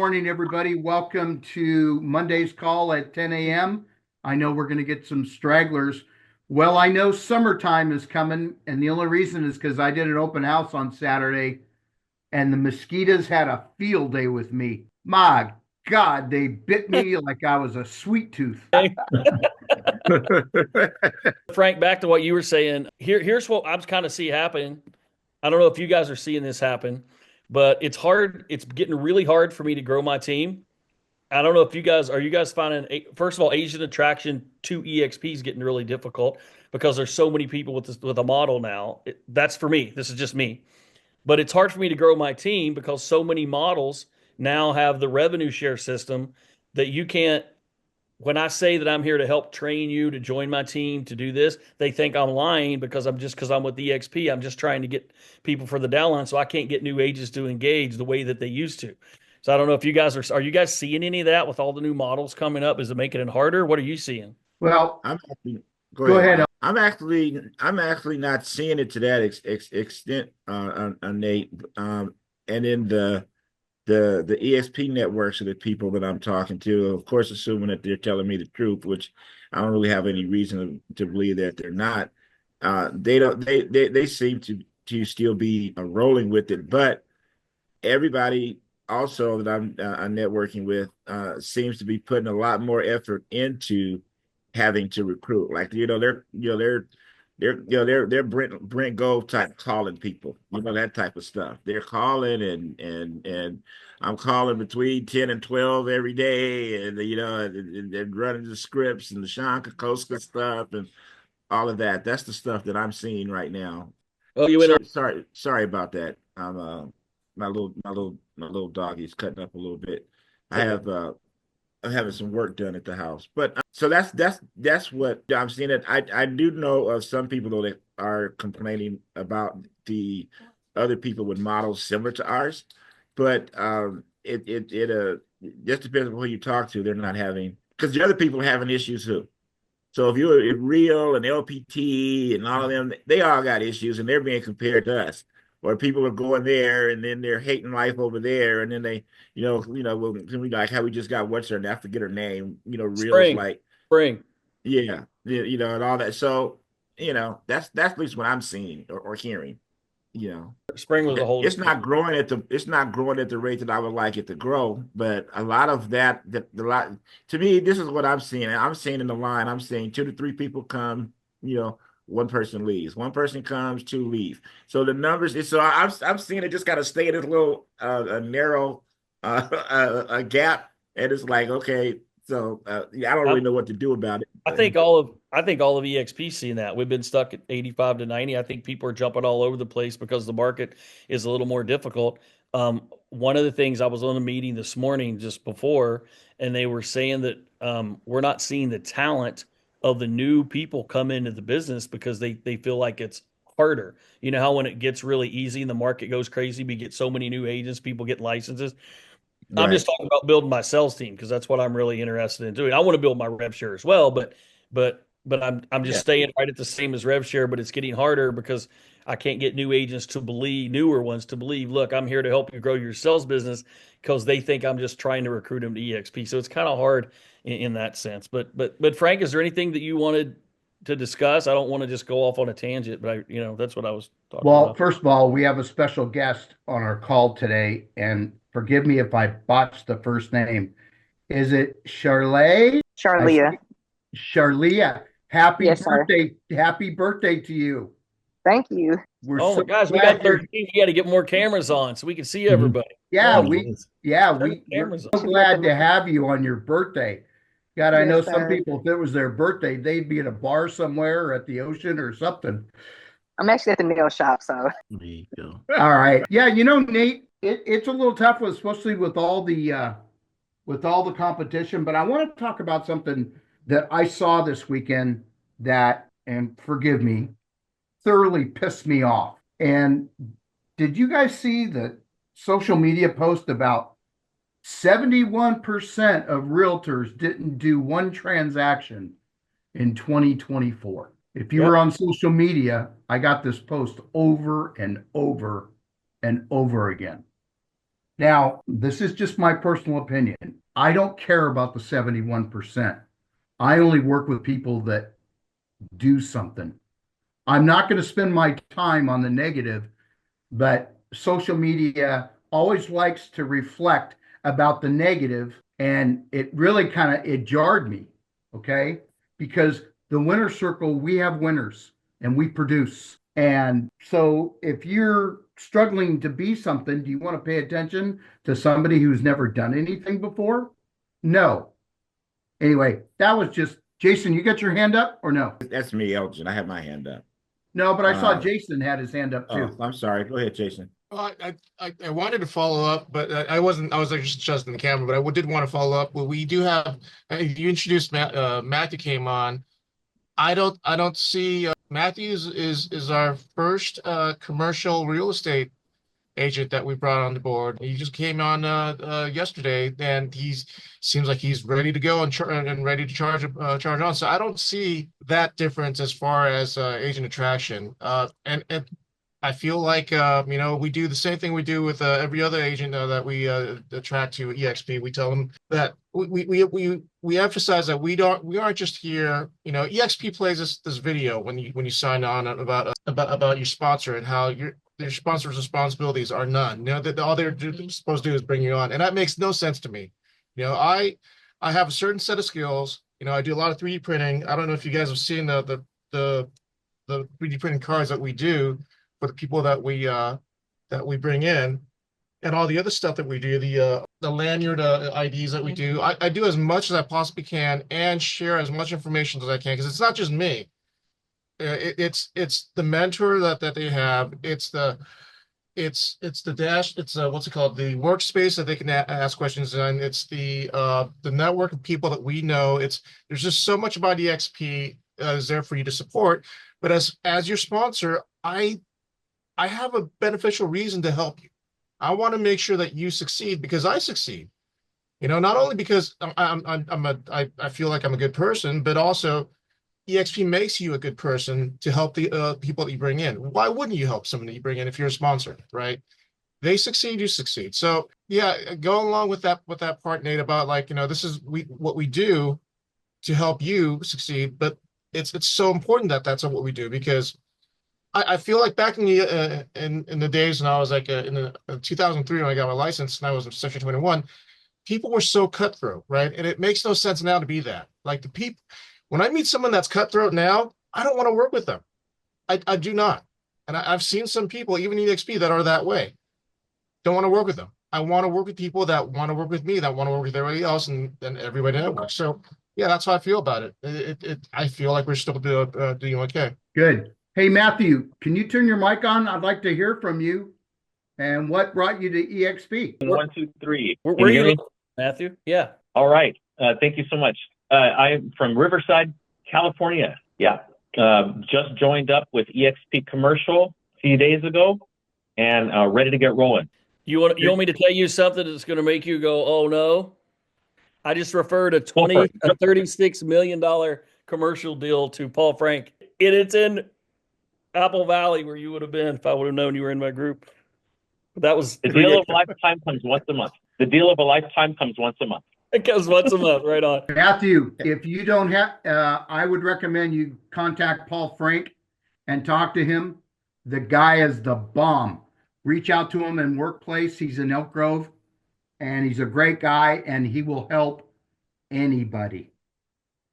morning, everybody. Welcome to Monday's call at 10 a.m. I know we're going to get some stragglers. Well, I know summertime is coming, and the only reason is because I did an open house on Saturday, and the mosquitoes had a field day with me. My God, they bit me like I was a sweet tooth. Frank, back to what you were saying. Here's what I'm kind of see happen. I don't know if you guys are seeing this happen, but it's hard. It's getting really hard for me to grow my team. I don't know if you guys finding, first of all, Asian attraction to EXP is getting really difficult because there's so many people with a model now. That's for me. This is just me. But it's hard for me to grow my team because so many models now have the revenue share system that you can't. When I say that I'm here to help train you to join my team to do this, they think I'm lying because I'm with EXP. I'm just trying to get people for the downline, so I can't get new agents to engage the way that they used to. So I don't know if you guys are you guys seeing any of that with all the new models coming up? Is it making it harder? What are you seeing? Well, I'm actually, go go ahead. ahead. I'm actually not seeing it to that extent, Nate. And in the ESP networks of the people that I'm talking to, of course, assuming that they're telling me the truth, which I don't really have any reason to believe that they're not. They seem to still be rolling with it, but everybody also that I'm networking with seems to be putting a lot more effort into having to recruit. Like they're Brent Gold type calling people, that type of stuff. They're calling and I'm calling between 10 and 12 every day, and and running the scripts and the Sean Kokoska stuff and all of that. That's the stuff that I'm seeing right now. Oh, you went. Sorry about that. I'm my little doggy's cutting up a little bit. I have I'm having some work done at the house, but so that's what I'm seeing. It I do know of some people though that are complaining about the other people with models similar to ours, but it just depends on who you talk to. They're not having, because the other people are having issues too. So if you're Real and LPT and all of them, they all got issues and they're being compared to us. Or people are going there and then they're hating life over there, and then they, well, we like how we just got what's her name? I forget her name. Real's Spring, like, spring. yeah, and all that. So, that's at least what I'm seeing or hearing. You know, Spring was a whole. it's not growing at the rate that I would like it to grow, but a lot of the lot, to me, this is what I'm seeing. I'm seeing in the line, I'm seeing 2 to 3 people come, one person leaves, one person comes, 2 leave. So the numbers is, so I'm seeing it just got to stay in this little a narrow a gap, and it's like, okay, so yeah, I don't really know what to do about it. I think all of EXP seeing that. We've been stuck at 85 to 90. I think people are jumping all over the place because the market is a little more difficult. One of the things, I was on a meeting this morning just before, and they were saying that we're not seeing the talent of the new people come into the business because they feel like it's harder. You know how when it gets really easy and the market goes crazy, we get so many new agents, people get licenses. I'm just Right. talking about building my sales team because that's what I'm really interested in doing. I want to build my rev share as well, but I'm just Yeah. staying right at the same as rev share, but it's getting harder because I can't get new agents to believe, newer ones to believe, look, I'm here to help you grow your sales business, because they think I'm just trying to recruit them to EXP. So it's kind of hard in that sense. But Frank, is there anything that you wanted to discuss? I don't want to just go off on a tangent, but that's what I was talking Well, about. first of all, we have a special guest on our call today, and forgive me if I botched the first name. Is it Charley? I Charlia. see Charlia. Happy Yes, sir. birthday. Happy birthday to you. Thank you. We're Oh my so gosh, we got glad you're 13. We got to get more cameras on so we can see Mhm. everybody. Come yeah, on, we guys. yeah, Turn the we're cameras on. so Should be at glad the to have you on your birthday. God, I know Yes, some sir. people, if it was their birthday, they'd be at a bar somewhere or at the ocean or something. I'm actually at the nail shop, so There you go. All right. Yeah, Nate, it's a little tough, especially with all the competition. But I want to talk about something that I saw this weekend that, and forgive me, thoroughly pissed me off. And did you guys see the social media post about 71% of realtors didn't do one transaction in 2024? If you were Yep. on social media, I got this post over and over and over again. Now, this is just my personal opinion. I don't care about the 71%. I only work with people that do something. I'm not going to spend my time on the negative, but social media always likes to reflect about the negative, and it really it jarred me, okay? Because the winner circle, we have winners and we produce. And so if you're struggling to be something, do you want to pay attention to somebody who's never done anything before? No. Anyway, that was just Jason, you got your hand up or no? That's me, Elgin. I have my hand up. No, but I saw Jason had his hand up too. Oh, I'm sorry. Go ahead, Jason. I wanted to follow up, but I was like just adjusting the camera, but I did want to follow up. Well, we do have, you introduced Matthew came on. I don't see Matthew is our first commercial real estate agent that we brought on the board. He just came on yesterday, and seems like he's ready to go and ready to charge on. So I don't see that difference as far as agent attraction. And I feel like we do the same thing we do with every other agent that we attract to EXP. We tell them that we emphasize that we aren't just here. EXP plays this video when you sign on about your sponsor and how your sponsor's responsibilities are none. That all they're supposed to do is bring you on, and that makes no sense to me. I have a certain set of skills. I do a lot of 3D printing. I don't know if you guys have seen the 3D printing cards that we do for the people that we bring in, and all the other stuff that we do, the lanyard IDs that we do. I do as much as I possibly can and share as much information as I can, because it's not just me. It's the mentor that they have. It's the dash. It's what's it called? The workspace that they can ask questions in. It's the network of people that we know. There's just so much about EXP is there for you to support. But as your sponsor, I have a beneficial reason to help you. I want to make sure that you succeed because I succeed. Not only because I feel like I'm a good person, but also EXP makes you a good person to help the people that you bring in. Why wouldn't you help someone that you bring in if you're a sponsor, right? They succeed, you succeed. So yeah, going along with that part, Nate, about this is what we do to help you succeed, but it's so important that that's what we do, because I feel like back in the days when I was in 2003 when I got my license and I was in Section 21, people were so cutthroat, right? And it makes no sense now to be that. Like when I meet someone that's cutthroat now, I don't want to work with them. I do not. And I've seen some people, even in EXP, that are that way. Don't want to work with them. I want to work with people that want to work with me, that want to work with everybody else, and everybody networks. So yeah, that's how I feel about it. I feel like we're still doing okay. Good. Hey, Matthew, can you turn your mic on? I'd like to hear from you. And what brought you to EXP? 1, 2, 3. Where are you, Matthew? Yeah. All right. Thank you so much. I'm from Riverside, California. Yeah. Just joined up with EXP Commercial a few days ago and ready to get rolling. You want me to tell you something that's going to make you go, oh no? I just referred a $36 million commercial deal to Paul Frank. It's in Apple Valley, where you would have been if I would have known you were in my group. That was the deal of a lifetime comes once a month. The deal of a lifetime comes once a month. It comes once a month, right on. Matthew, if you don't have, I would recommend you contact Paul Frank and talk to him. The guy is the bomb. Reach out to him in workplace. He's in Elk Grove, and he's a great guy, and he will help anybody.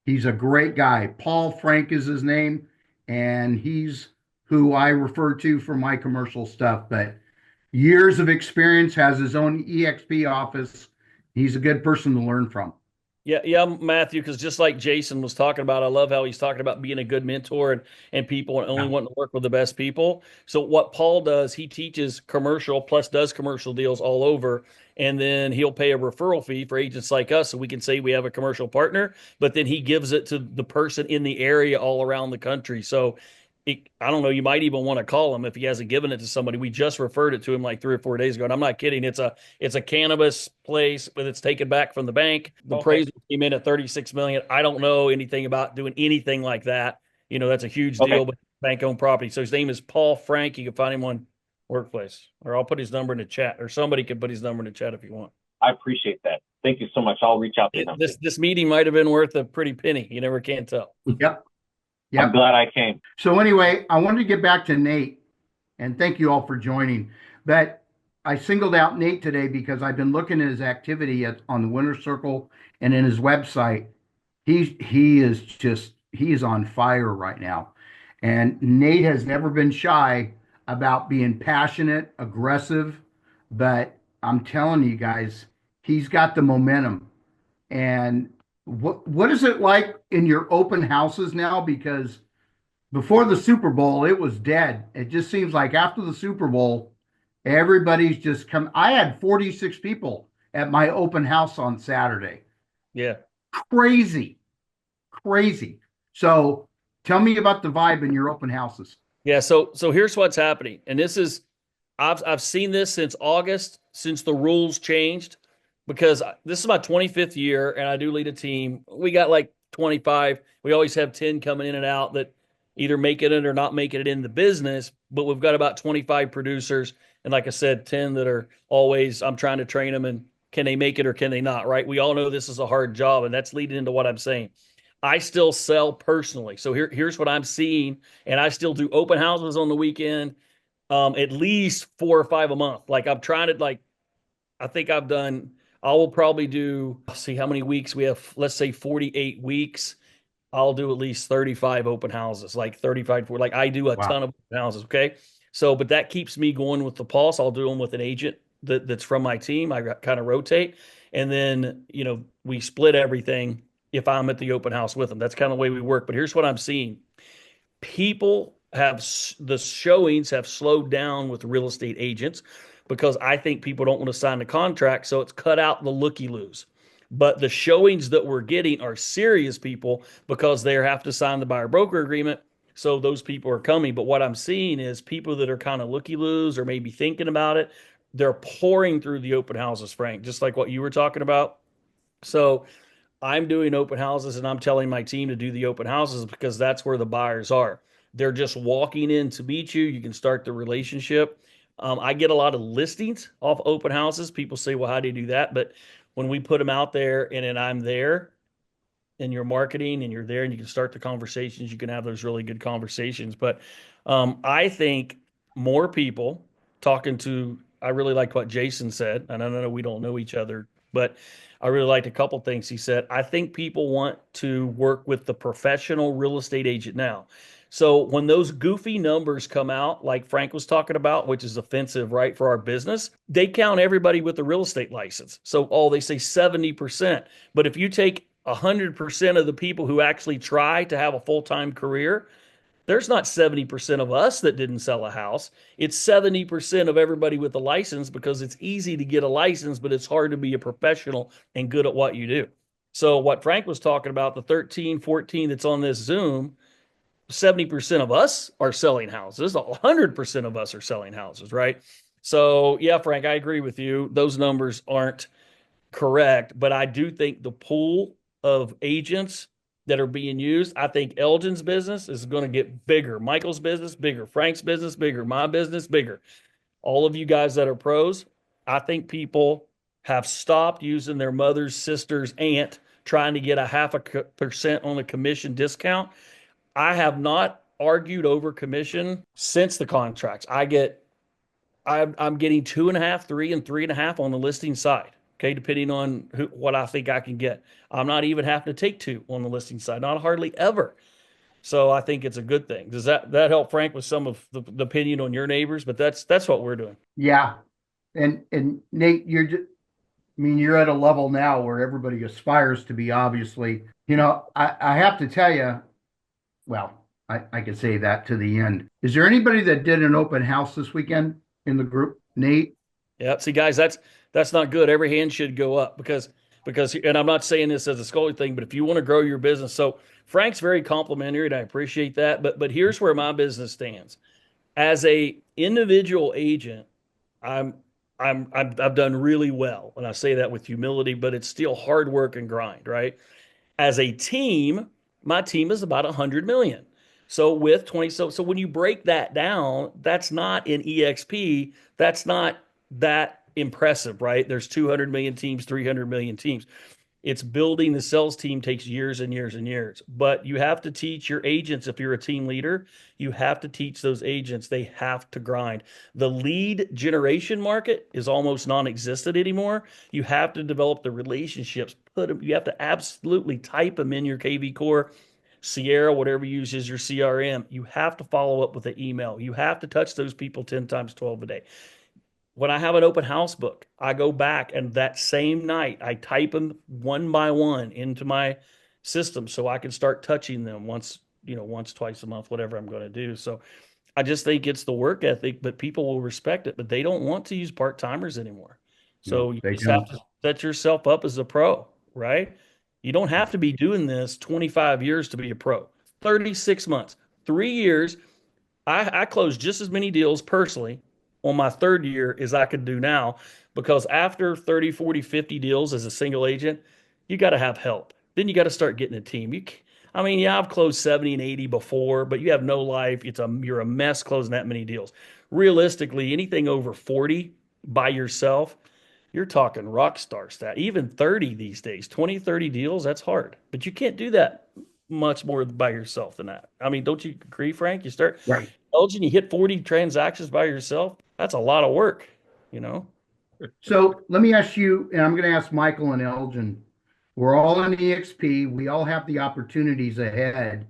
He's a great guy. Paul Frank is his name, and he's who I refer to for my commercial stuff. But years of experience, has his own EXP office. He's a good person to learn from. Yeah, Matthew, because just like Jason was talking about, I love how he's talking about being a good mentor and people and only wanting to work with the best people. So what Paul does, he teaches commercial plus does commercial deals all over. And then he'll pay a referral fee for agents like us. So we can say we have a commercial partner, but then he gives it to the person in the area all around the country. So I don't know, you might even want to call him if he hasn't given it to somebody. We just referred it to him like 3 or 4 days ago. And I'm not kidding. It's a cannabis place, but it's taken back from the bank. The appraisal came in at $36 million. I don't know anything about doing anything like that. That's a huge deal, but bank-owned property. So his name is Paul Frank. You can find him on workplace, or I'll put his number in the chat, or somebody can put his number in the chat if you want. I appreciate that. Thank you so much. I'll reach out to him. This meeting might have been worth a pretty penny. You never can tell. Yep. I'm Yep. glad I came. So anyway, I wanted to get back to Nate, and thank you all for joining. But I singled out Nate today because I've been looking at his activity on the Winner Circle and in his website. He is on fire right now. And Nate has never been shy about being passionate, aggressive, but I'm telling you guys, he's got the momentum. And what is it like in your open houses now? Because before the Super Bowl, it was dead. It just seems like after the Super Bowl, everybody's just come. I had 46 people at my open house on Saturday. Yeah. Crazy, crazy. So tell me about the vibe in your open houses. Yeah. So here's what's happening. And this is, I've seen this since August, since the rules changed, because this is my 25th year and I do lead a team. We got like 25. We always have 10 coming in and out that either making it or not making it in the business, but we've got about 25 producers. And like I said, 10 that are always, I'm trying to train them, and can they make it or can they not, right? We all know this is a hard job, and that's leading into what I'm saying. I still sell personally. So here's what I'm seeing. And I still do open houses on the weekend, at least 4 or 5 a month. Like I'm trying to, I think I will probably do, see how many weeks we have. Let's say 48 weeks. I'll do at least 35 open houses, like 35, like I do a ton of open houses. Okay. So, but that keeps me going with the pulse. I'll do them with an agent that's from my team. I kind of rotate. And then, we split everything if I'm at the open house with them. That's kind of the way we work. But here's what I'm seeing. The showings have slowed down with real estate agents because I think people don't want to sign the contract. So it's cut out the looky-loos. But the showings that we're getting are serious people because they have to sign the buyer broker agreement. So those people are coming. But what I'm seeing is people that are kind of looky-loos or maybe thinking about it, they're pouring through the open houses, Frank, just like what you were talking about. So I'm doing open houses and I'm telling my team to do the open houses because that's where the buyers are. They're just walking in to meet you. You can start the relationship. I get a lot of listings off open houses. People say, well, how do you do that? But when we put them out there and then I'm there and you're marketing and you're there and you can start the conversations, you can have those really good conversations. But I think more people I really like what Jason said. And I know we don't know each other, but I really liked a couple things he said. I think people want to work with the professional real estate agent now. So when those goofy numbers come out, like Frank was talking about, which is offensive, right, for our business, they count everybody with a real estate license. So, they say 70%. But if you take 100% of the people who actually try to have a full-time career, there's not 70% of us that didn't sell a house. It's 70% of everybody with a license because it's easy to get a license, but it's hard to be a professional and good at what you do. So what Frank was talking about, the 13, 14 that's on this Zoom, 70% of us are selling houses. 100% of us are selling houses, right? So yeah, Frank, I agree with you. Those numbers aren't correct, but I do think the pool of agents that are being used, I think Elgin's business is going to get bigger. Michael's business, bigger. Frank's business, bigger. My business, bigger. All of you guys that are pros, I think people have stopped using their mother's sister's aunt trying to get a 0.5% on a commission discount. I have not argued over commission since the contracts. I'm getting 2.5, 3, and 3.5 on the listing side. Okay, depending on what I think I can get. I'm not even having to take 2 on the listing side, not hardly ever. So I think it's a good thing. Does that help, Frank, with some of the opinion on your neighbors? But that's what we're doing. Yeah. And Nate, you're at a level now where everybody aspires to be, obviously. I have to tell you, well, I could say that to the end. Is there anybody that did an open house this weekend in the group? Nate? Yeah. See, guys, that's not good. Every hand should go up because, and I'm not saying this as a scully thing, but if you want to grow your business, so Frank's very complimentary and I appreciate that. But here's where my business stands. As a individual agent, I've done really well. And I say that with humility, but it's still hard work and grind, right? As a team, my team is about 100 million. So with 20, so when you break that down, that's not in EXP. That's not that impressive, right? There's 200 million teams, 300 million teams. It's building the sales team takes years and years and years. But you have to teach your agents, if you're a team leader, you have to teach those agents. They have to grind. The lead generation market is almost non-existent anymore. You have to develop the relationships. Put them, you have to absolutely type them in your KV Core, Sierra, whatever you use as your CRM. You have to follow up with an email. You have to touch those people 10 times 12 a day. When I have an open house book, I go back and that same night I type them one by one into my system so I can start touching them once, once, twice a month, whatever I'm going to do. So I just think it's the work ethic, but people will respect it, but they don't want to use part timers anymore. So No, you they just have don't. to set yourself up as a pro, right? You don't have to be doing this 25 years to be a pro. 36 months, 3 years. I closed just as many deals personally on my third year as I could do now because after 30, 40, 50 deals as a single agent, you got to have help. Then you got to start getting a team. I mean, yeah, I've closed 70 and 80 before, but you have no life. You're a mess closing that many deals. Realistically, anything over 40 by yourself, you're talking rock star stat. Even 30 these days, 20, 30 deals, that's hard. But you can't do that much more by yourself than that. I mean, don't you agree, Frank? You start Right. Elgin, you hit 40 transactions by yourself. That's a lot of work, you know? So let me ask you, and I'm going to ask Michael and Elgin. We're all in EXP. We all have the opportunities ahead.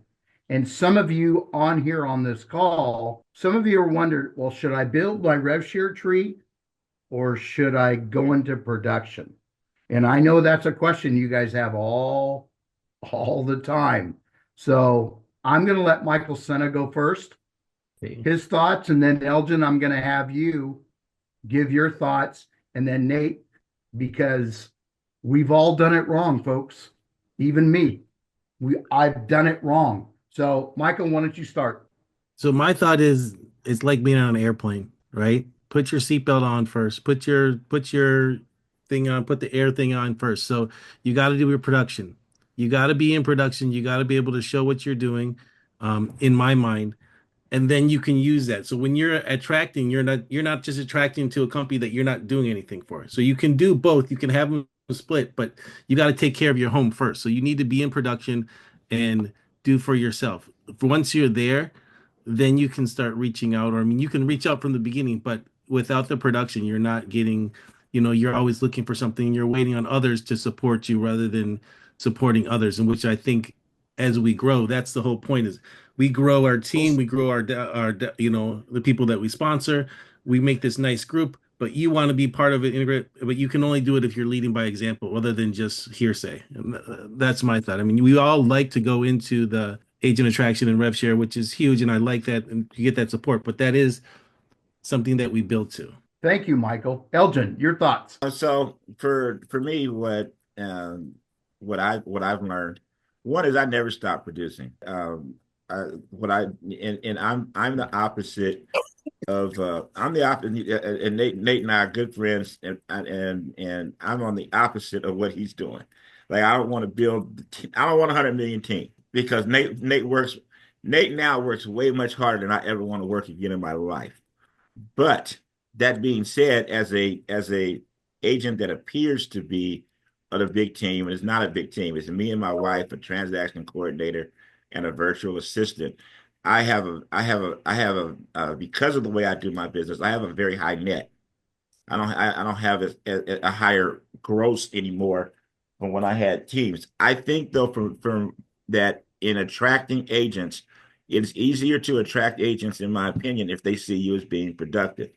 And some of you on here on this call, some of you are wondering, well, should I build my rev share tree or should I go into production? And I know that's a question you guys have all the time. So I'm going to let Michael Senna go first, his thoughts, and then Elgin, I'm going to have you give your thoughts, and then Nate, because we've all done it wrong, folks. Even me. I've done it wrong. So Michael, why don't you start? So my thought is it's like being on an airplane, right? Put your seatbelt on first. Put your thing on, put the air thing on first. So you got to do your production. You got to be in production. You got to be able to show what you're doing, in my mind, and then you can use that. So when you're attracting, you're not just attracting to a company that you're not doing anything for. So you can do both. You can have them split, but you got to take care of your home first. So you need to be in production and do for yourself. Once you're there, then you can start reaching out. Or I mean, you can reach out from the beginning, but without the production, you're not getting, you're always looking for something. You're waiting on others to support you rather than supporting others, and which I think as we grow, that's the whole point is we grow our team, we grow our the people that we sponsor, we make this nice group, but you want to be part of it, integrate, but you can only do it if you're leading by example other than just hearsay. And that's my thought. I mean, we all like to go into the agent attraction and rev share, which is huge, and I like that, and you get that support, but that is something that we built to. Thank you, Michael. Elgin, your thoughts. So for me, what I've learned, one is I never stop producing. I'm the opposite of I'm the opposite, and Nate and I are good friends, and I'm on the opposite of what he's doing. Like I don't want to build, I don't want 100 million team because Nate now works way much harder than I ever want to work again in my life. But that being said, as a agent that appears to be of a big team, and it's not a big team. It's me and my wife, a transaction coordinator, and a virtual assistant. I have because of the way I do my business, I have a very high net. I don't have a higher gross anymore from when I had teams. I think though from that in attracting agents, it's easier to attract agents, in my opinion, if they see you as being productive.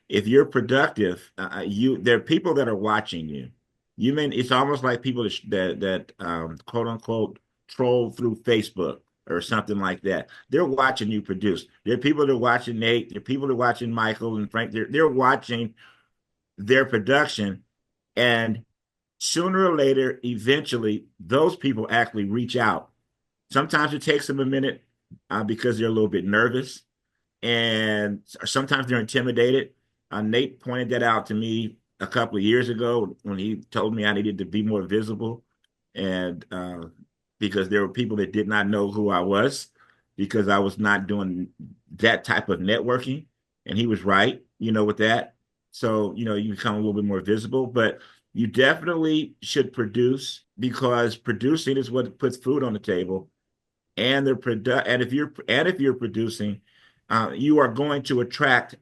If you're productive, there are people that are watching you. It's almost like people that quote unquote troll through Facebook or something like that. They're watching you produce. There are people that are watching Nate. There are people that are watching Michael and Frank. They're watching their production, and sooner or later, eventually, those people actually reach out. Sometimes it takes them a minute because they're a little bit nervous, and sometimes they're intimidated. Nate pointed that out to me a couple of years ago when he told me I needed to be more visible, and because there were people that did not know who I was, because I was not doing that type of networking. And he was right, with that. So, you become a little bit more visible, but you definitely should produce, because producing is what puts food on the table. And if you're producing, you are going to attract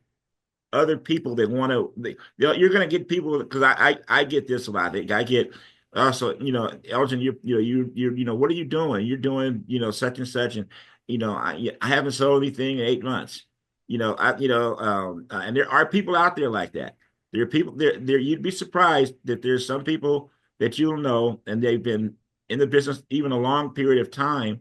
other people that want to. You're going to get people, because I get this a lot. I get also, Elgin, what are you doing? You're doing, such and such, and I haven't sold anything in 8 months. And there are people out there like that. There are people there. You'd be surprised that there's some people that you'll know, and they've been in the business even a long period of time,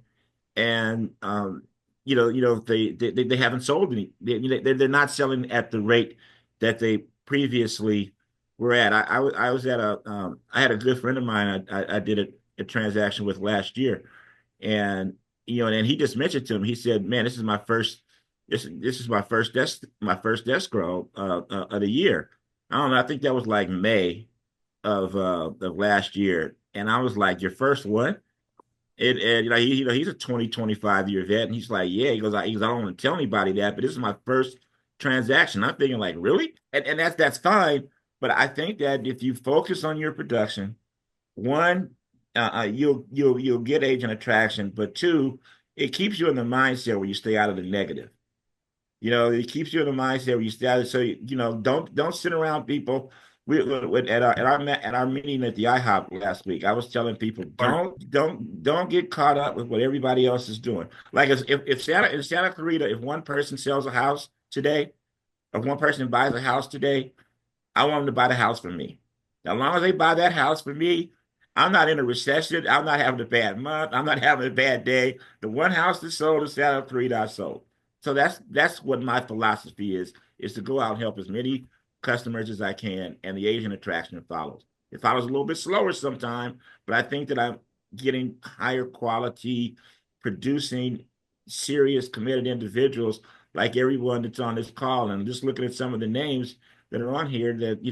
and they haven't sold any. They're not selling at the rate that they previously were at. I was at I had a good friend of mine. I did a transaction with last year, and and he just mentioned to him. He said, "Man, this is my first. This is my first escrow of the year. I don't know. I think that was like May of last year, and I was like, your first what?" And he's a 25 year vet, and he's like, yeah, I don't want to tell anybody that, but this is my first transaction. I'm thinking like, really? And that's fine. But I think that if you focus on your production, one, you'll get agent attraction, but two, it keeps you in the mindset where you stay out of the negative. It keeps you in the mindset where you stay out. So don't sit around people. At our meeting at the IHOP last week, I was telling people, don't get caught up with what everybody else is doing. Like, in Santa Clarita, if one person sells a house today, if one person buys a house today, I want them to buy the house from me. As long as they buy that house from me, I'm not in a recession. I'm not having a bad month. I'm not having a bad day. The one house that sold in Santa Clarita, I sold. So that's what my philosophy is to go out and help as many customers as I can, and the agent attraction follows. It follows a little bit slower sometimes, but I think that I'm getting higher quality, producing serious, committed individuals like everyone that's on this call. And just looking at some of the names that are on here, that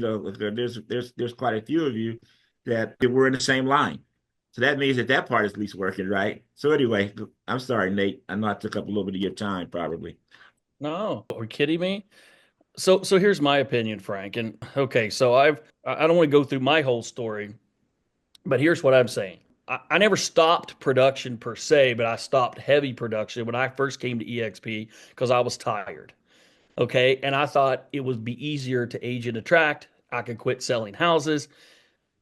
there's quite a few of you that we're in the same line. So that means that part is at least working, right? So anyway, I'm sorry, Nate. I know I took up a little bit of your time, probably. No, are you kidding me? So here's my opinion, Frank. And okay, so I don't want to go through my whole story, but here's what I'm saying. I never stopped production per se, but I stopped heavy production when I first came to EXP because I was tired. Okay. And I thought it would be easier to agent attract. I could quit selling houses.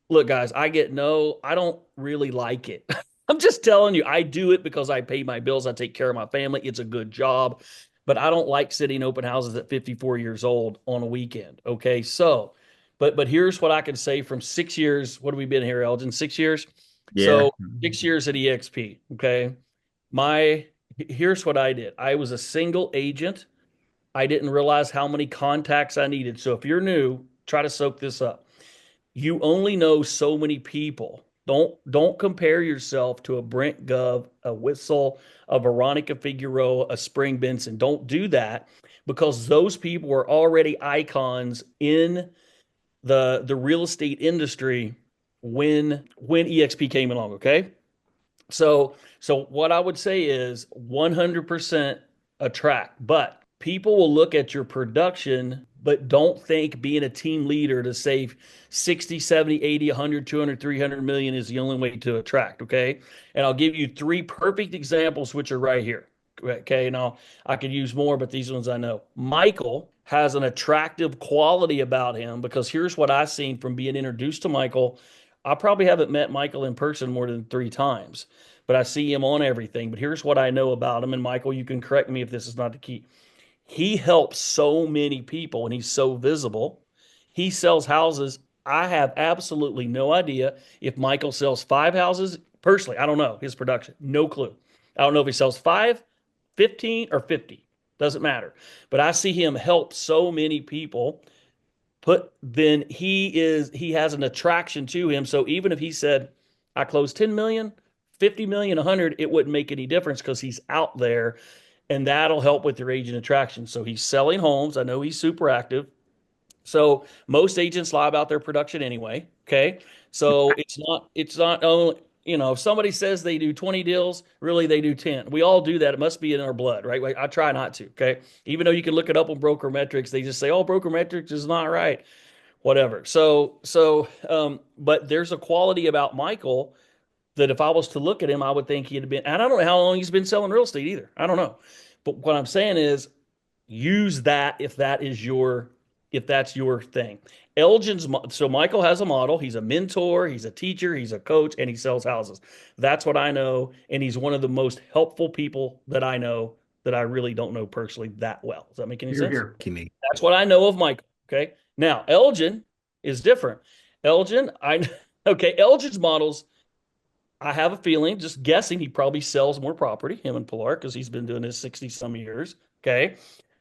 Look, guys, I don't really like it. I'm just telling you, I do it because I pay my bills. I take care of my family. It's a good job, but I don't like sitting open houses at 54 years old on a weekend. Okay. So, but here's what I can say from 6 years. What have we been here, Elgin? 6 years. Yeah. So 6 years at EXP. Okay. Here's what I did. I was a single agent. I didn't realize how many contacts I needed. So if you're new, try to soak this up. You only know so many people. Don't compare yourself to a Brent Gov, a Whistle, a Veronica Figueroa, a Spring Benson. Don't do that, because those people were already icons in the real estate industry when EXP came along. Okay. So what I would say is 100% attract, but people will look at your production, but don't think being a team leader to save 60, 70, 80, 100, 200, 300 million is the only way to attract. Okay. And I'll give you three perfect examples, which are right here. Okay. Now I could use more, but these ones I know. Michael has an attractive quality about him, because here's what I've seen from being introduced to Michael. I probably haven't met Michael in person more than 3 times, but I see him on everything. But here's what I know about him. And Michael, you can correct me if this is not the key. He helps so many people and he's so visible. He sells houses. I have absolutely no idea if Michael sells 5 houses. Personally, I don't know his production. No clue. I don't know if he sells 5, 15, or 50. Doesn't matter. But I see him help so many people. Then he has an attraction to him. So even if he said, I closed 10 million, 50 million, 100, it wouldn't make any difference because he's out there, and that'll help with your agent attraction. So he's selling homes. I know he's super active. So most agents lie about their production anyway. Okay. So it's not only, if somebody says they do 20 deals, really they do 10. We all do that. It must be in our blood, right? Like, I try not to. Okay. Even though you can look it up on broker metrics, they just say, oh, broker metrics is not right. Whatever. But there's a quality about Michael that if I was to look at him, I would think he'd have been, and I don't know how long he's been selling real estate either. I don't know. But what I'm saying is use that if that's your thing. So Michael has a model. He's a mentor, he's a teacher, he's a coach, and he sells houses. That's what I know. And he's one of the most helpful people that I know that I really don't know personally that well. Does that make any sense? Here. That's what I know of Michael. Okay. Now, Elgin is different. Elgin's models, I have a feeling, just guessing, he probably sells more property, him and Pilar, because he's been doing this 60 some years. Okay.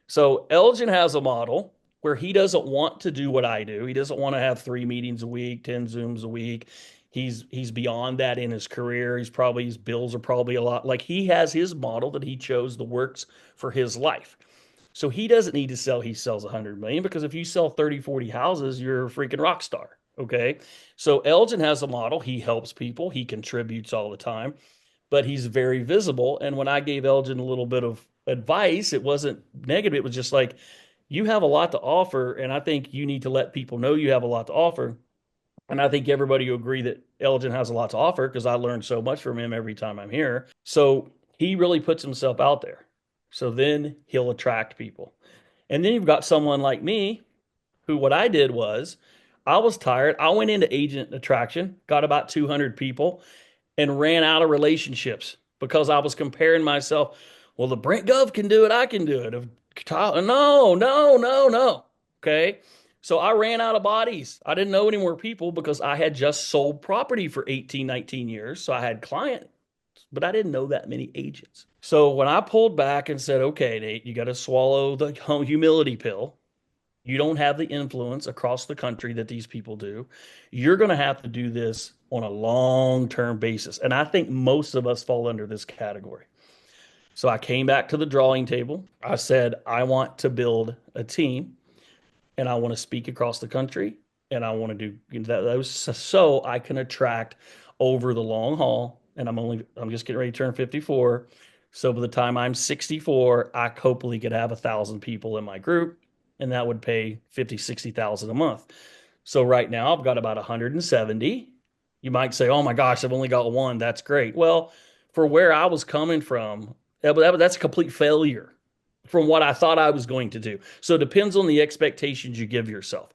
So Elgin has a model where he doesn't want to do what I do. He doesn't want to have 3 meetings a week, 10 Zooms a week. He's beyond that in his career. His bills are probably a lot. Like, he has his model that he chose that works for his life. So he doesn't need to sell. He sells 100 million, because if you sell 30, 40 houses, you're a freaking rock star. Okay. So Elgin has a model. He helps people. He contributes all the time, but he's very visible. And when I gave Elgin a little bit of advice, it wasn't negative. It was just like, you have a lot to offer, and I think you need to let people know you have a lot to offer. And I think everybody will agree that Elgin has a lot to offer, because I learned so much from him every time I'm here. So he really puts himself out there. So then he'll attract people. And then you've got someone like me, who, what I did was, I was tired. I went into agent attraction, got about 200 people, and ran out of relationships because I was comparing myself. Well, the Brent Gov can do it. I can do it. No. Okay. So I ran out of bodies. I didn't know any more people because I had just sold property for 18, 19 years. So I had clients, but I didn't know that many agents. So when I pulled back and said, okay, Nate, you got to swallow the humility pill. You don't have the influence across the country that these people do. You're going to have to do this on a long-term basis. And I think most of us fall under this category. So I came back to the drawing table. I said, I want to build a team, and I want to speak across the country, and I want to do those so I can attract over the long haul. And I'm just getting ready to turn 54. So by the time I'm 64, I hopefully could have 1,000 people in my group, and that would pay 50, 60,000 a month. So right now I've got about 170. You might say, oh my gosh, I've only got one. That's great. Well, for where I was coming from, that's a complete failure from what I thought I was going to do. So it depends on the expectations you give yourself.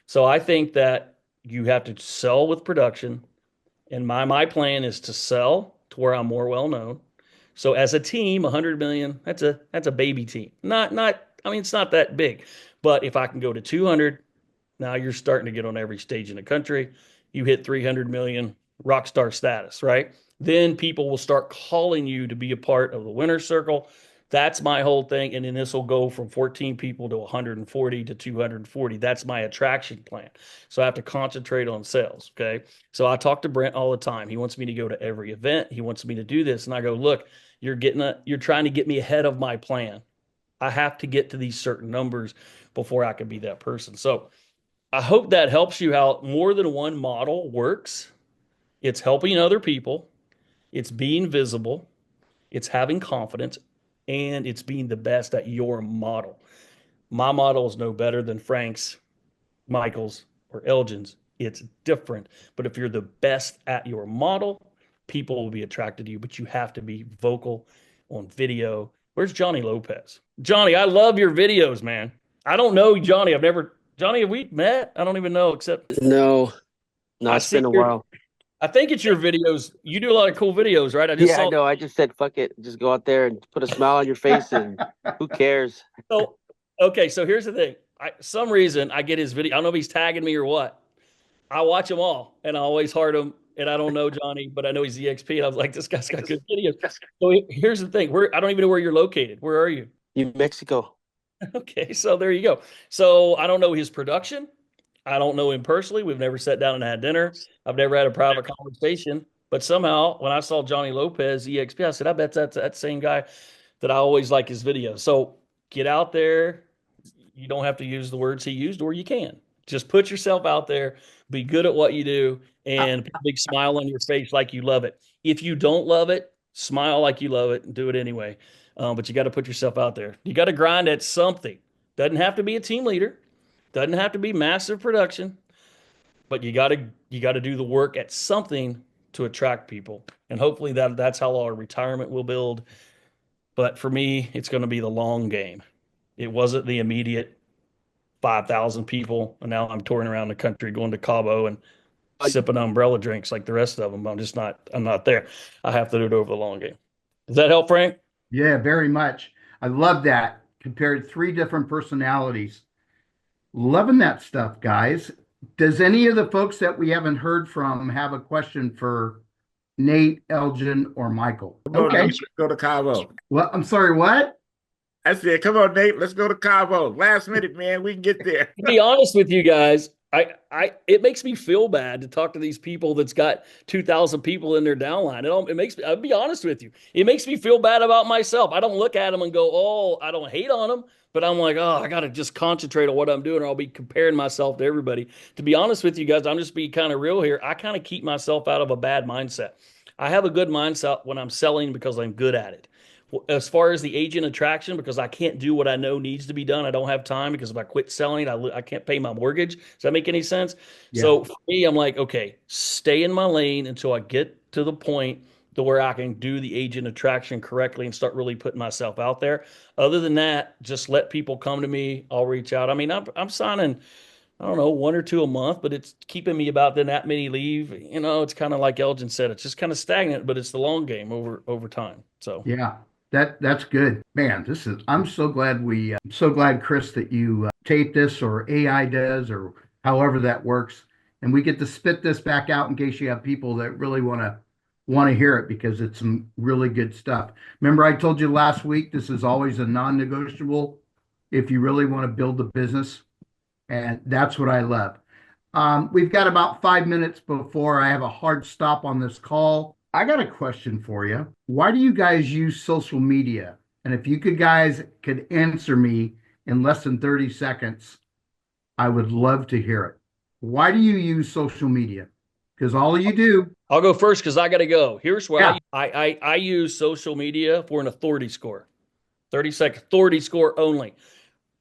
So I think that you have to sell with production. And my plan is to sell to where I'm more well known. So as a team, 100 million, that's a baby team. It's not that big. But if I can go to 200, now you're starting to get on every stage in the country. You hit 300 million, rock star status, right? Then people will start calling you to be a part of the winner's circle. That's my whole thing. And then this will go from 14 people to 140 to 240. That's my attraction plan. So I have to concentrate on sales. Okay. So I talk to Brent all the time. He wants me to go to every event. He wants me to do this. And I go, look, you're trying to get me ahead of my plan. I have to get to these certain numbers before I can be that person. So I hope that helps you out. More than one model works. It's helping other people. It's being visible. It's having confidence, and it's being the best at your model. My model is no better than Frank's, Michael's, or Elgin's. It's different. But if you're the best at your model, people will be attracted to you, but you have to be vocal on video. Where's Johnny Lopez? Johnny, I love your videos, man. I don't know Johnny. Johnny, have we met? I don't even know, except No, it's been a while. I think it's your videos. You do a lot of cool videos, right? I know. I just said, fuck it. Just go out there and put a smile on your face, and who cares? So, okay. So here's the thing. Some reason I get his video. I don't know if he's tagging me or what. I watch them all, and I always heart him. And I don't know Johnny, but I know he's EXP. And I was like, this guy's got good videos. So here's the thing. I don't even know where you're located. Where are you? New Mexico. Okay. So there you go. So I don't know his production. I don't know him personally. We've never sat down and had dinner. I've never had a private conversation. But somehow, when I saw Johnny Lopez, EXP, I said, I bet that's that same guy that I always like his videos. So get out there. You don't have to use the words he used, or you can. Just put yourself out there, be good at what you do, and put a big smile on your face like you love it. If you don't love it, smile like you love it and do it anyway. But you got to put yourself out there. You got to grind at something. Doesn't have to be a team leader. Doesn't have to be massive production, but you got to do the work at something to attract people. And hopefully that's how our retirement will build. But for me, it's going to be the long game. It wasn't the immediate 5,000 people, and now I'm touring around the country going to Cabo and sipping umbrella drinks like the rest of them. I'm not there. I have to do it over the long game. Does that help, Frank? Yeah, very much. I love that. Compared 3 different personalities. Loving that stuff, guys. Does any of the folks that we haven't heard from have a question for Nate, Elgin, or Michael? Come on, Okay. Nate, let's go to Cabo. Well, I'm sorry, what? I said, come on, Nate, let's go to Cabo. Last minute, man, we can get there. To be honest with you guys, it makes me feel bad to talk to these people that's got 2,000 people in their downline. It makes me, I'll be honest with you, it makes me feel bad about myself. I don't look at them and go, oh, I don't hate on them, but I'm like, oh, I got to just concentrate on what I'm doing, or I'll be comparing myself to everybody. To be honest with you guys, I'm just being kind of real here. I kind of keep myself out of a bad mindset. I have a good mindset when I'm selling because I'm good at it. As far as the agent attraction, because I can't do what I know needs to be done. I don't have time, because if I quit selling, I can't pay my mortgage. Does that make any sense? Yeah. So for me, I'm like, okay, stay in my lane until I get to the point to where I can do the agent attraction correctly and start really putting myself out there. Other than that, just let people come to me. I'll reach out. I mean, I'm signing, I don't know, 1 or 2 a month, but it's keeping me about then that many leave. It's kind of like Elgin said, it's just kind of stagnant, but it's the long game over time. So Yeah, that's good, man. I'm so glad so glad, Chris, that you tape this, or AI does, or however that works, and we get to spit this back out in case you have people that really want to hear it, because it's some really good stuff. Remember, I told you last week, this is always a non-negotiable if you really want to build the business, and that's what I love. We've got about 5 minutes before I have a hard stop on this call. I got a question for you. Why do you guys use social media? And if you guys could answer me in less than 30 seconds, I would love to hear it. Why do you use social media? Because all you do. I'll go first because I got to go. Here's where Yeah. I use social media for an authority score. 30-second authority score only.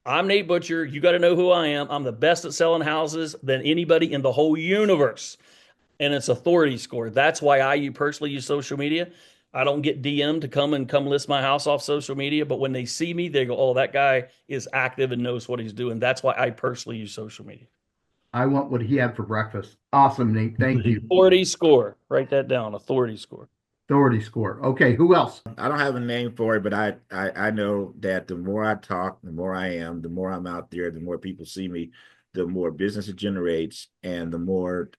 I'm Nate Butcher. You got to know who I am. I'm the best at selling houses than anybody in the whole universe. And it's authority score. That's why I personally use social media. I don't get DM'd to come list my house off social media, but when they see me, they go, oh, that guy is active and knows what he's doing. That's why I personally use social media. I want what he had for breakfast. Awesome, Nate. Thank you. Authority score. Write that down. Authority score. Authority score. Okay, who else? I don't have a name for it, but I know that the more I talk, the more I am, the more I'm out there, the more people see me, the more business it generates, and the more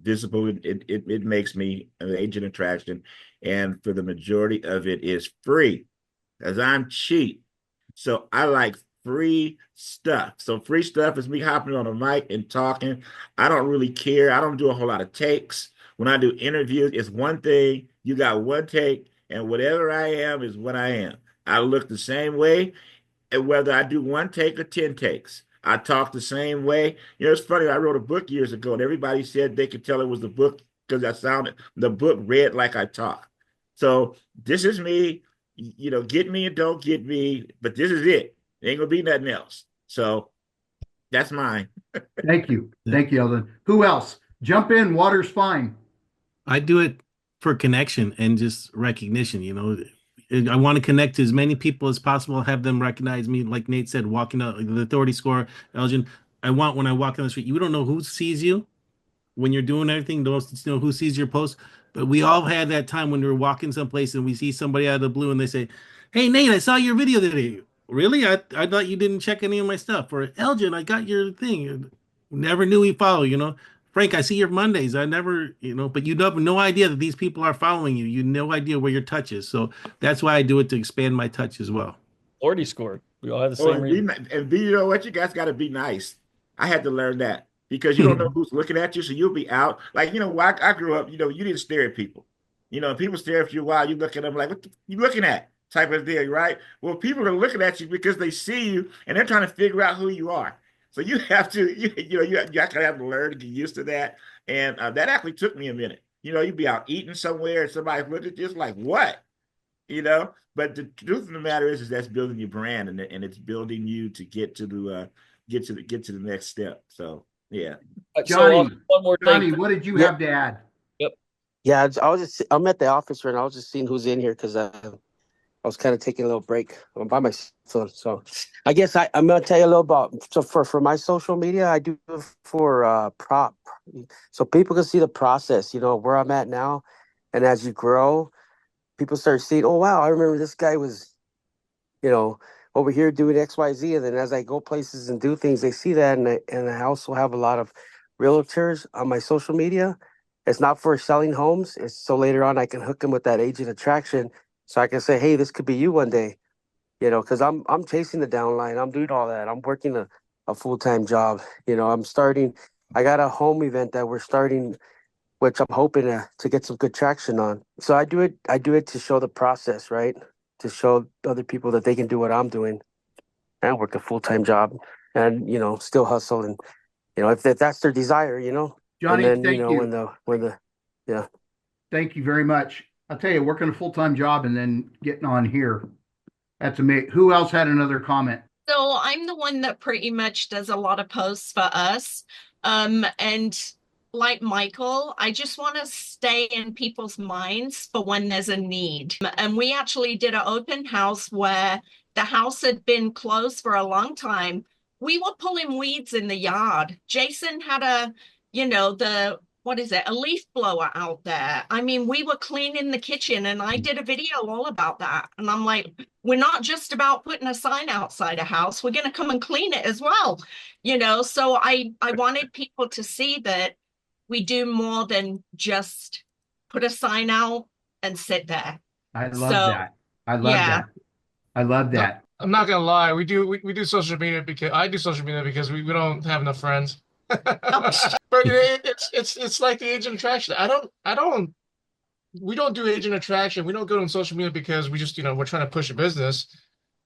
visible it makes me an agent attraction. And for the majority of it is free, as I'm cheap. So I like free stuff. So free stuff is me hopping on a mic and talking. I don't really care. I don't do a whole lot of takes. When I do interviews, it's one thing. You got one take, and whatever I am is what I am. I look the same way, and whether I do one take or 10 takes. I talk the same way. It's funny. I wrote a book years ago, and everybody said they could tell it was the book because the book read like I talk. So this is me. Get me and don't get me, but this is it. Ain't gonna be nothing else. So that's mine. Thank you. Thank you, Eldon. Who else? Jump in. Water's fine. I do it for connection and just recognition. I want to connect to as many people as possible, have them recognize me. Like Nate said, walking out the authority score, Elgin. I want when I walk down the street, you don't know who sees you when you're doing everything. Don't know who sees your post. But we all had that time when we were walking someplace and we see somebody out of the blue and they say, "Hey Nate, I saw your video today." Really? I thought you didn't check any of my stuff. Or Elgin, I got your thing. Never knew he followed. Frank, I see your Mondays. I never, but you have no idea that these people are following you. You have no idea where your touch is. So that's why I do it, to expand my touch as well. Authority score. We all have the same reason. And B, you know what? You guys got to be nice. I had to learn that because you don't know who's looking at you. So you'll be out. Like, I grew up, you didn't stare at people. People stare at you while you look at them like, what you looking at? Type of thing, right? Well, people are looking at you because they see you and they're trying to figure out who you are. So you have to, you actually have to learn to get used to that. And that actually took me a minute. You'd be out eating somewhere and somebody look at you, it's like, what? But the truth of the matter is that's building your brand, and it's building you to get to the next step. So yeah. Johnny, one more Johnny, thing. what did you Yeah. have to add? Yeah, I'm at the office right now. I was just seeing who's in here because I was kind of taking a little break. I'm by myself, so I guess I'm gonna tell you a little about. So for my social media, I do it for prop, so people can see the process. Where I'm at now, and as you grow, people start seeing. Oh wow, I remember this guy was, over here doing X Y Z, and then as I go places and do things, they see that, and I also have a lot of realtors on my social media. It's not for selling homes. It's so later on I can hook them with that agent attraction, so I can say, hey, this could be you one day. Because I'm chasing the downline. I'm doing all that. I'm working a full-time job. I'm starting. I got a home event that we're starting, which I'm hoping to get some good traction on. So I do it. I do it to show the process, right? To show other people that they can do what I'm doing and work a full-time job and still hustle and if that's their desire, Johnny, and then thank you. when the yeah. Thank you very much. I'll tell you, working a full-time job and then getting on here. That's amazing. Who else had another comment? So I'm the one that pretty much does a lot of posts for us. And like Michael, I just want to stay in people's minds for when there's a need. And we actually did an open house where the house had been closed for a long time. We were pulling weeds in the yard. Jason had what is it, a leaf blower out there. I mean, we were cleaning the kitchen and I did a video all about that. And I'm like, we're not just about putting a sign outside a house. We're going to come and clean it as well. So I wanted people to see that we do more than just put a sign out and sit there. I love that. I love yeah. that. I love that. I'm not gonna lie. We do social media because I do social media because we don't have enough friends. But it's like the agent attraction. We don't do agent attraction. We don't go on social media because we just, we're trying to push a business.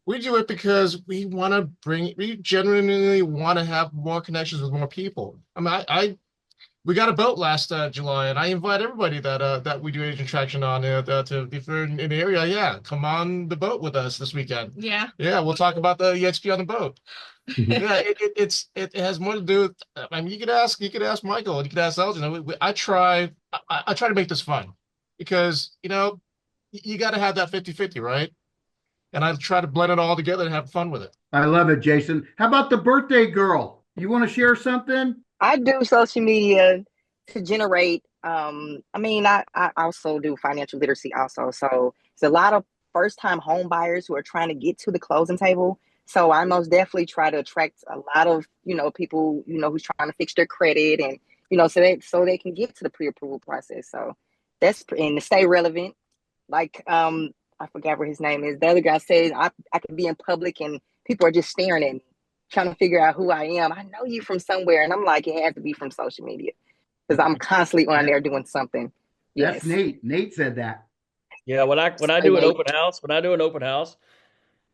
We do it because we genuinely want to have more connections with more people. I mean, we got a boat last July, and I invite everybody that we do agent traction on if they're in the area, yeah, come on the boat with us this weekend. Yeah. Yeah, we'll talk about the EXP on the boat. Yeah, it has more to do with. I mean, you could ask Michael, you could ask Elgin. I try to make this fun because you got to have that 50-50, right? And I try to blend it all together and have fun with it. I love it, Jason. How about the birthday girl? You want to share something? I do social media to generate. I also do financial literacy also. So it's a lot of first-time home buyers who are trying to get to the closing table. So I most definitely try to attract a lot of, people, who's trying to fix their credit and, so they can get to the pre-approval process. So and to stay relevant. Like, I forgot what his name is. The other guy says I could be in public and people are just staring at me, trying to figure out who I am. I know you from somewhere. And I'm like, it has to be from social media because I'm constantly on there doing something. Yes. That's Nate. Nate said that. Yeah, when I do an open house,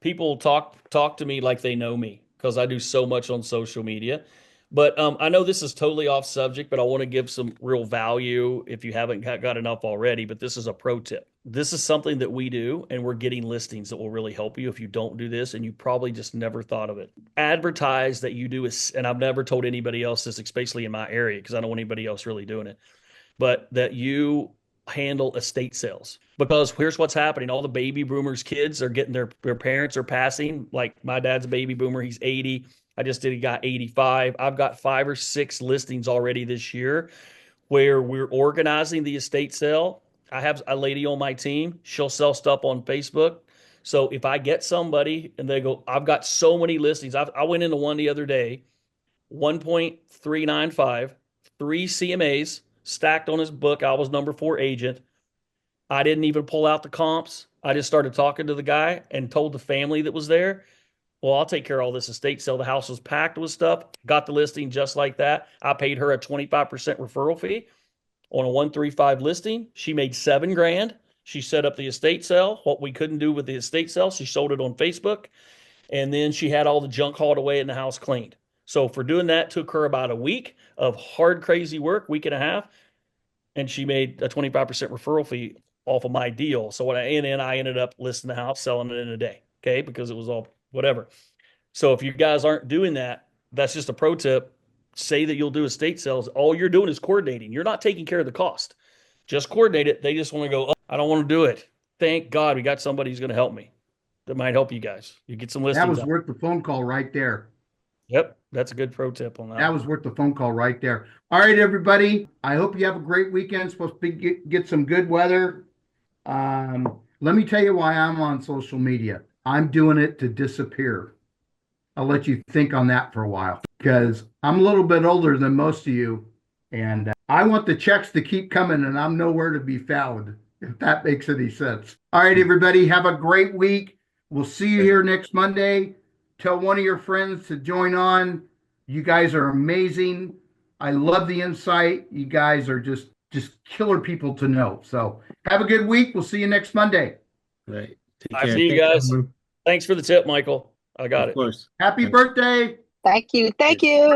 people talk to me like they know me because I do so much on social media. But I know this is totally off subject, but I want to give some real value if you haven't got enough already. But this is a pro tip. This is something that we do, and we're getting listings that will really help you if you don't do this, and you probably just never thought of it. Advertise that you do, and I've never told anybody else this, especially in my area, because I don't want anybody else really doing it, but that you handle estate sales. Because here's what's happening. All the baby boomers kids are getting their parents are passing. Like my dad's a baby boomer. He's 80. I just got 85. I've got 5 or 6 listings already this year where we're organizing the estate sale. I have a lady on my team. She'll sell stuff on Facebook. So if I get somebody and they go, I've got so many listings. I went into one the other day, 1.395, 3 CMAs stacked on his book. I was number 4 agent. I didn't even pull out the comps. I just started talking to the guy and told the family that was there, well, I'll take care of all this estate sale. The house was packed with stuff. Got the listing just like that. I paid her a 25% referral fee on a 135 listing. She made $7,000. She set up the estate sale. What we couldn't do with the estate sale, she sold it on Facebook. And then she had all the junk hauled away and the house cleaned. So for doing that, took her about a week of hard, crazy work, week and a half, and she made a 25% referral fee off of my deal. So I ended up listing the house, selling it in a day, okay, because it was all whatever. So if you guys aren't doing that, that's just a pro tip. Say that you'll do estate sales. All you're doing is coordinating. You're not taking care of the cost. Just coordinate it. They just want to go, oh, I don't want to do it. Thank God we got somebody who's going to help me. That might help you guys. You get some listings. That was out. worth the phone call right there. Yep, that's a good pro tip on that. That was worth the phone call right there. All right, everybody. I hope you have a great weekend. It's supposed to get some good weather. Let me tell you why I'm on social media. I'm doing it to disappear. I'll let you think on that for a while because I'm a little bit older than most of you, and I want the checks to keep coming, and I'm nowhere to be found, if that makes any sense. All right, everybody. Have a great week. We'll see you here next Monday. Tell one of your friends to join on. You guys are amazing. I love the insight. You guys are just killer people to know. So have a good week. We'll see you next Monday. Right. I see you guys. Thanks for the tip, Michael. I got it. Of course. Happy birthday. Thank you. Thank you.